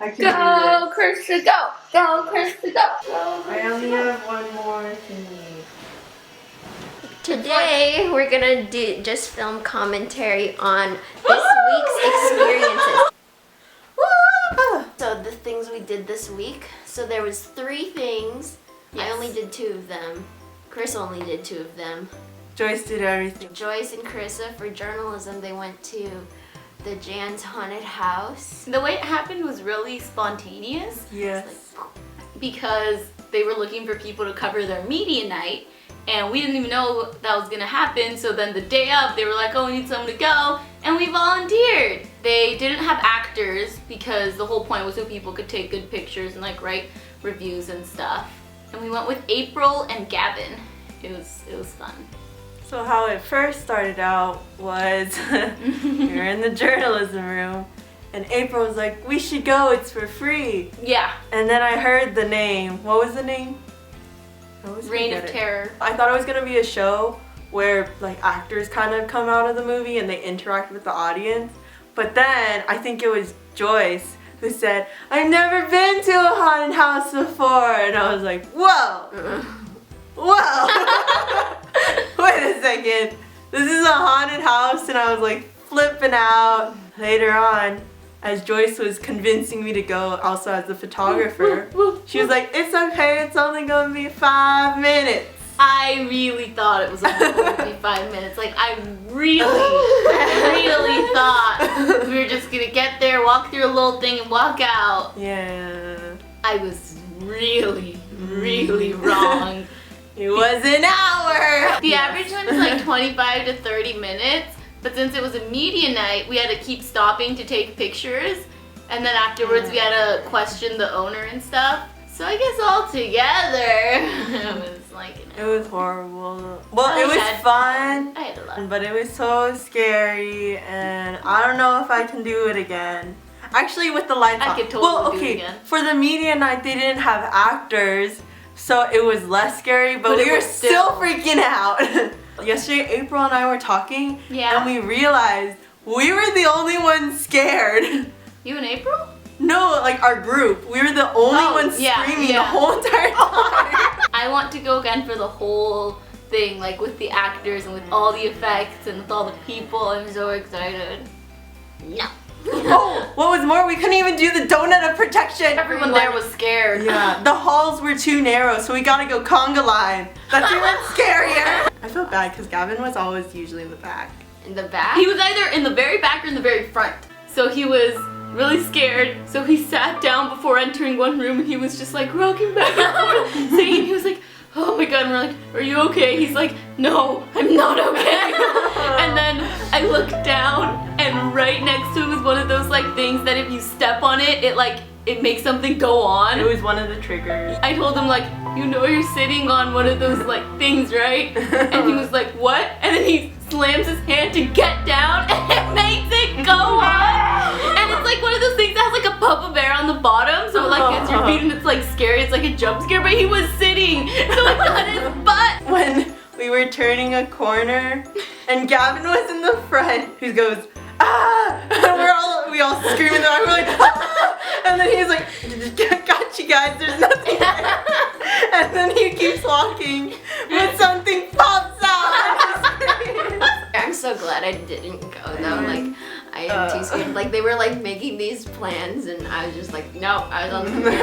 I can do this. Go, Krista, go! Go, Krista, go! I only have one more thingy. Today we're gonna just film commentary on this week's experiences. So the things we did this week. So there was 3 things. Yes. I only did 2 of them. Chris only did 2 of them. Joyce did everything. Joyce and Carissa for journalism, they went to the Jan's haunted house. The way it happened was really spontaneous. Yes. Because they were looking for people to cover their media night, and we didn't even know that was gonna happen. So then the day of, they were like, oh, we need someone to go, and we volunteered. They didn't have actors because the whole point was so people could take good pictures and like write reviews and stuff. And we went with April and Gavin. It was fun. So how it first started out was we were in the journalism room and April was like, we should go, it's for free. Yeah. And then I heard the name. What was the name? I always Reign of forget it. Terror. I thought it was gonna be a show where like actors kind of come out of the movie and they interact with the audience. But then I think it was Joyce who said, I've never been to a haunted house before. And I was like, whoa. Whoa. Wait a second. This is a haunted house, and I was like flipping out. Later on, as Joyce was convincing me to go, also as a photographer, she was like, it's okay, it's only gonna be 5 minutes. I really thought it was only going to be 5 minutes. Like, I really thought we were just going to get there, walk through a little thing, and walk out. Yeah. I was really wrong. It was an hour! The average one is like 25 to 30 minutes, but since it was a media night, we had to keep stopping to take pictures, and then afterwards we had to question the owner and stuff. So I guess all together, it was like an It hour. was horrible. Well, I it was had fun, I had a lot. but it was so scary, and I don't know if I can do it again. Actually, with the lights I on. could totally well, do it okay, again. for the media night, they didn't have actors, so it was less scary, but But we it were was still still- freaking out. Yesterday, April and I were talking, Yeah. and we realized we were the only ones scared. You and April? No, like our group. We were the only Oh, ones yeah, screaming yeah. the whole entire time. I want to go again for the whole thing, like with the actors and with all the effects and with all the people. I'm so excited. No. Oh, what was more, we couldn't even do the donut of protection. Everyone there was scared. Yeah, the halls were too narrow, so we gotta go conga line. That's even scarier. I feel bad because Gavin was always usually in the back. In the back? He was either in the very back or in the very front. So he was really scared. So he sat down before entering one room and he was just like rocking back and forth, saying, he was like, oh my god, and we're like, are you okay? He's like, no, I'm not okay. And then I looked down and right next to him is one of those like things that if you step on it, it makes something go on. It was one of the triggers. I told him like, you know you're sitting on one of those like things, right? And he was like, what? And then he slams his hand to get down and it makes it go on. And it's like one of those things that has like a Papa Bear on the bottom, so it like gets your feet and it's like scary, it's like a jump scare, but he was sitting, so like on his butt. When we were turning a corner and Gavin was in the front, he goes, ah! And we all scream in the back, we're like, ah! And then he's like, got you guys, there's nothing there. And then he keeps walking, but something pops out. I'm so glad I didn't go though. Like, I am too scared. Like, they were like making these plans and I was just like, no, I was on the computer.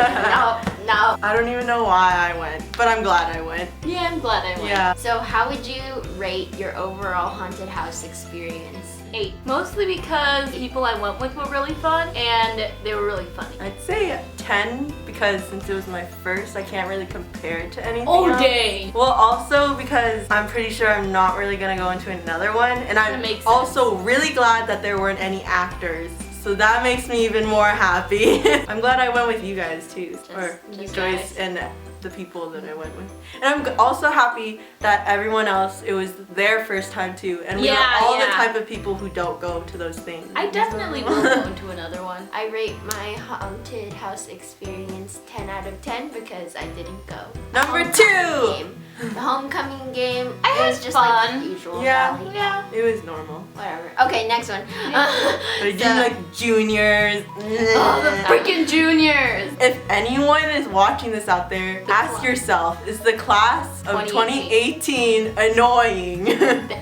No. I don't even know why I went, but I'm glad I went. Yeah, I'm glad I went. Yeah. So how would you rate your overall haunted house experience? 8. Mostly because the people I went with were really fun and they were really funny. I'd say 10 because since it was my first, I can't really compare it to anything Oh else. dang! Well, also because I'm pretty sure I'm not really gonna go into another one, and I'm That makes sense. also really glad that there weren't any actors. So that makes me even more happy. I'm glad I went with you guys too, or Just Joyce guys. and the people that I went with. And I'm also happy that everyone else, it was their first time too. And we were all the type of people who don't go to those things. I definitely will go into another one. I rate my haunted house experience 10 out of 10 because I didn't go. Number Homecoming 2! game. The homecoming game I had was just fun. like the usual. Yeah. Valley. Yeah. It was normal. Whatever. Okay, next one. But I didn't like juniors. Oh, the freaking juniors. If anyone is watching this out there, ask one. yourself, is the class of 2018 annoying? The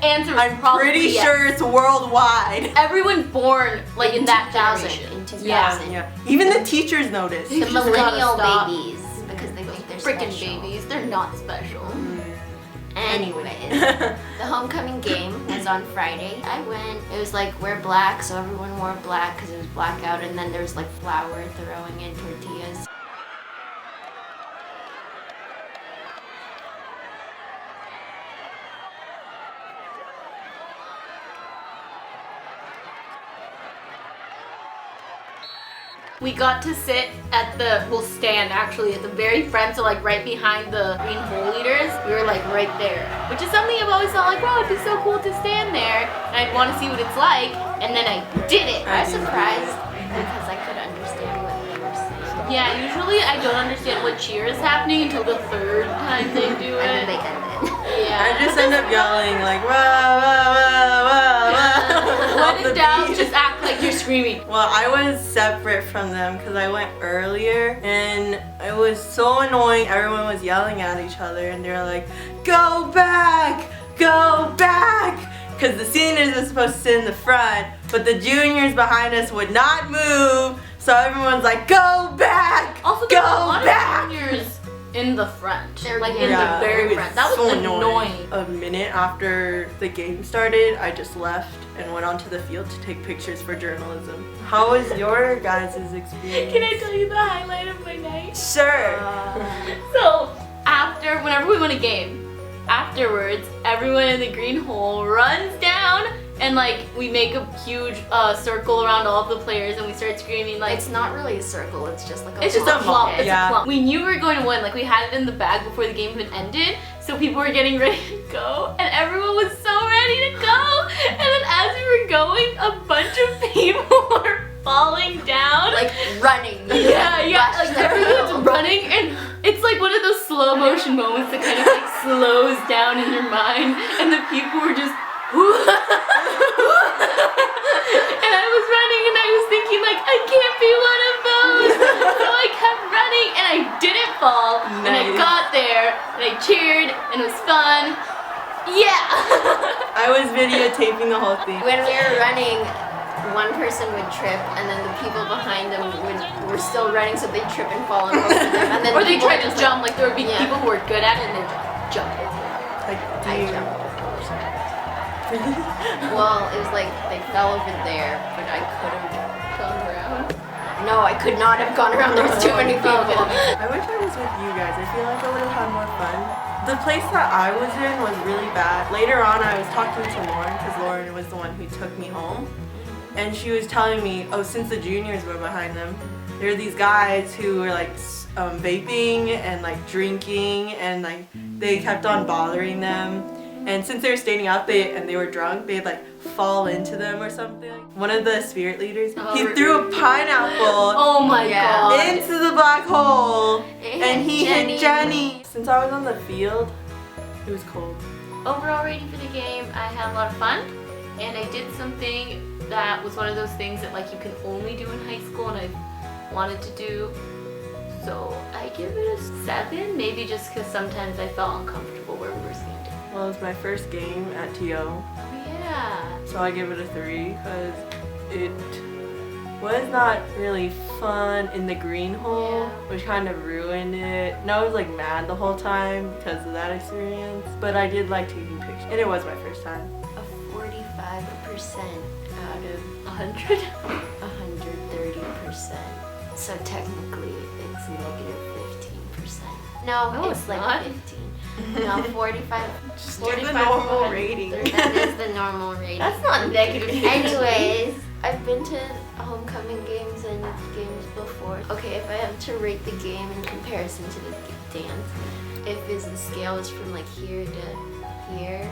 answer is I'm probably pretty yes. sure it's worldwide. Everyone born like in that 2000. generation. In 2000. Yeah. Even the teachers notice. The You just gotta millennial stop. babies because they think they're Freaking special. babies, they're not special. Anyways, the homecoming game was on Friday. I went. It was like wear black, so everyone wore black because it was blackout, and then there was like flour throwing in tortillas. We got to sit at stand actually at the very front, so like right behind the green hole leaders. We were like right there, which is something I've always thought like, wow, it'd be so cool to stand there, and I'd want to see what it's like, and then I did it. I was surprised because I could understand what they were saying. Yeah, usually I don't understand what cheer is happening until the third time they do And then it. they ended. Yeah. I just end up yelling like, wah, wah, wah, wah, wah. When in doubt, just act like you're screaming. Well, I was separate from them because I went earlier and it was so annoying. Everyone was yelling at each other and they were like, go back, go back. Because the seniors are supposed to sit in the front, but the juniors behind us would not move. So everyone's like, go back, Also, there's a go lot back. of juniors in the front, They're like in Yeah, the very it was front. That was so annoying. A minute after the game started, I just left and went onto the field to take pictures for journalism. How was your guys' experience? Can I tell you the highlight of my night? Sure. So, whenever we win a game, afterwards, everyone in the green hole runs down and like we make a huge circle around all of the players and we start screaming like, It's not really a circle. It's just like a. it's just a block. clump. It's Yeah. a clump. We knew we were going to win. Like we had it in the bag before the game even ended. So people were getting ready to go, and everyone was so ready to go. And then as we were going, a bunch of people were falling down. Like running. Yeah, Rush like the everyone's hill. running, and it's like one of those slow motion moments that kind of like slows down in your mind, and the people were just. And I was running and I was thinking like, I can't be one of those. So I kept running and I didn't fall. And I Nice. got there and I cheered and it was fun. Yeah. I was videotaping the whole thing. When we were running, one person would trip, and then the people behind them were still running, so they'd trip and fall and over them. And then Or they people tried to just jump, like there would be Yeah. people who were good at it and they'd jump over. Like, do I you- jumped. Well, it was like they fell over there, but I could have gone around. No, I could not have gone around. There was too many people. I wish I was with you guys. I feel like I would have had more fun. The place that I was in was really bad. Later on, I was talking to Lauren because Lauren was the one who took me home. And she was telling me, oh, since the juniors were behind them, there were these guys who were like vaping and like drinking and like they kept on bothering them. And since they were standing up and they were drunk, they'd like fall into them or something. One of the spirit leaders, he threw a pineapple Oh my Yeah. god. into the black hole It and hit he Jenny. hit Jenny. Since I was on the field, it was cold. Overall rating for the game, I had a lot of fun, and I did something that was one of those things that like you can only do in high school, and I wanted to do. So I give it a 7, maybe just because sometimes I felt uncomfortable where we were standing. Well, it was my first game at TO, Yeah. so I give it a 3 because it was not really fun in the green hole, Yeah. which kind of ruined it. No, I was like mad the whole time because of that experience, but I did like taking pictures, and it was my first time. A 45% out of 100. 130%. So technically, it's negative 15%. No, No, it's it's like not. 15. No, 45. Just 45 do the normal over rating. 130. That is the normal rating. That's not negative. Anyways, I've been to homecoming games and math games before. Okay, if I have to rate the game in comparison to the dance, if the scale is from like here to here,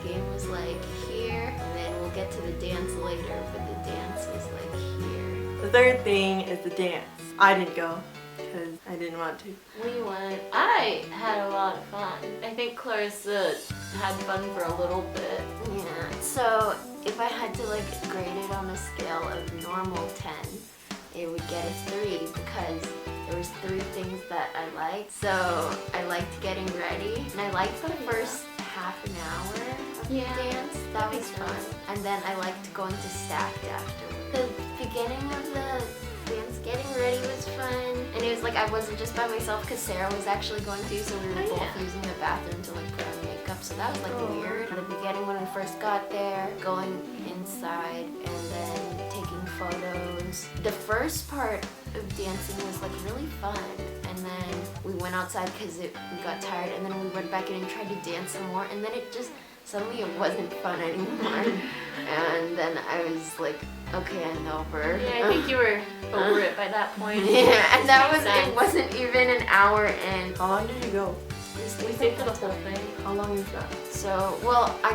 the game was like here, and then we'll get to the dance later, but the dance was like here. The third thing is the dance. I didn't go because I didn't want to. We went. I had a lot of fun. I think Clarissa had fun for a little bit. Yeah, so if I had to like grade it on a scale of normal 10, it would get a 3 because there was 3 things that I liked. So I liked getting ready, and I liked the first half an hour of the dance. That was fun. And then I liked going to Stacked afterwards. The beginning of the dance, getting ready was fun, and it was like I wasn't just by myself because Sarah was actually going to, so we were both using the bathroom to like put on makeup, so that was like weird. At the beginning when we first got there, going inside and then taking photos. The first part of dancing was like really fun, and then we went outside because we got tired, and then we went back in and tried to dance some more, and then it just suddenly it wasn't fun anymore. And then I was like, okay, I'm over. Yeah, I think you were over it by that point. Yeah, and that was, it wasn't even an hour in. How long did you go? We stayed for the whole thing. How long is that? So, well, I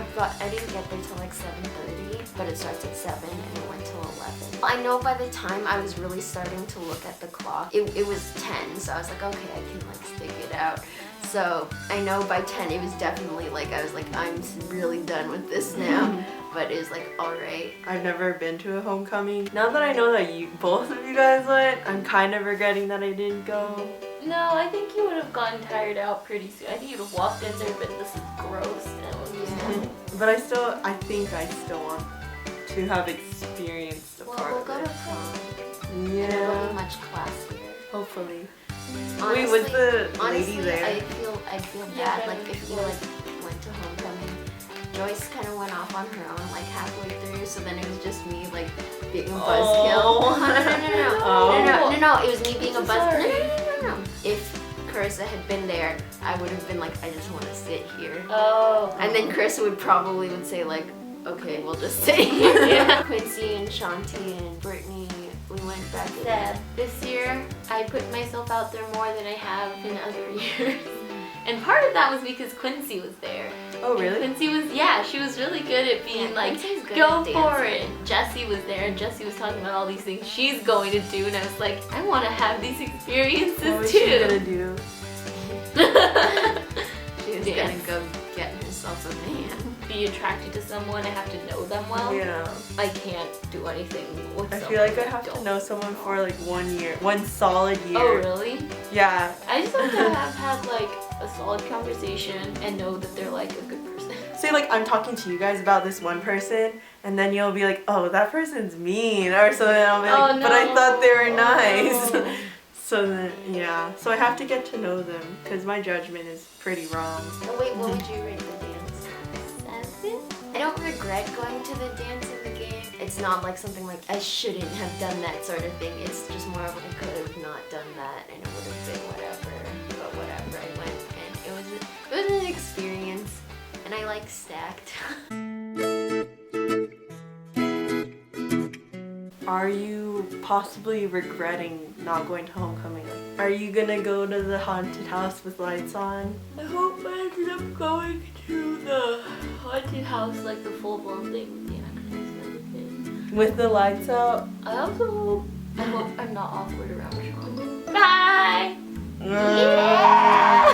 didn't get there till like 7:30, but it starts at 7 and it went till 11. I know by the time I was really starting to look at the clock, it was 10, so I was like, okay, I can like stick it out. So I know by 10 it was definitely like, I was like, I'm really done with this now. But it was like, alright. I've never been to a homecoming. Now that I know that both of you guys went, I'm kind of regretting that I didn't go. No, I think you would have gotten tired out pretty soon. I think you'd have walked in there, but this is gross. Yeah. But I think I still want to have experienced a Well, part we'll of go it. to prom. It'll be Yeah, much classier. hopefully. Honestly, Wait, was the honestly, lady there? I'd feel Yeah, bad, like that if was you cool. like went to homecoming. Joyce kind of went off on her own like halfway through, so then it was just me like being a buzzkill. Oh. No, it was me being a So buzzkill. sorry. No. If Carissa had been there, I would have been like, I just want to sit here. Oh. And then Carissa would say like, okay, we'll just sit here. Yeah. Quincy and Shanti and Brittany, we went back and Sad. This year, I put myself out there more than I have in other years. And part of that was because Quincy was there. Oh, And really? Quincy was, yeah, she was really good at being Yeah, like, Quincy's good go at for dancing. it. Jessie was there, and Jessie was talking about all these things she's going to do, and I was like, I want to have these experiences What was too. she gonna do? she was Dance. gonna go get herself a man. Be attracted to someone, I have to know them well. Yeah. I can't do anything with I someone feel like I have to don't know someone for like 1 year, 1 solid year. Oh, really? Yeah. I just have to have had like a solid conversation and know that they're like a good person. Say like I'm talking to you guys about this one person, and then you'll be like, oh, that person's mean, or something. I'll be like, Oh, but I no. thought they were nice. Oh. So then, yeah. So I have to get to know them because my judgment is pretty wrong. Oh wait, what would you rate the dance? 7? I don't regret going to the dance in the game. It's not like something like I shouldn't have done that sort of thing. It's just more of I could have not done that and it would have been whatever. But whatever, I went and it was an experience, and I like Stacked. Are you possibly regretting not going to homecoming? Are you gonna go to the haunted house with lights on? I hope I ended up going to the haunted house, like the full-blown thing with the actors and everything. With the lights out? I also hope I'm not awkward around Sean. Bye! Yeah.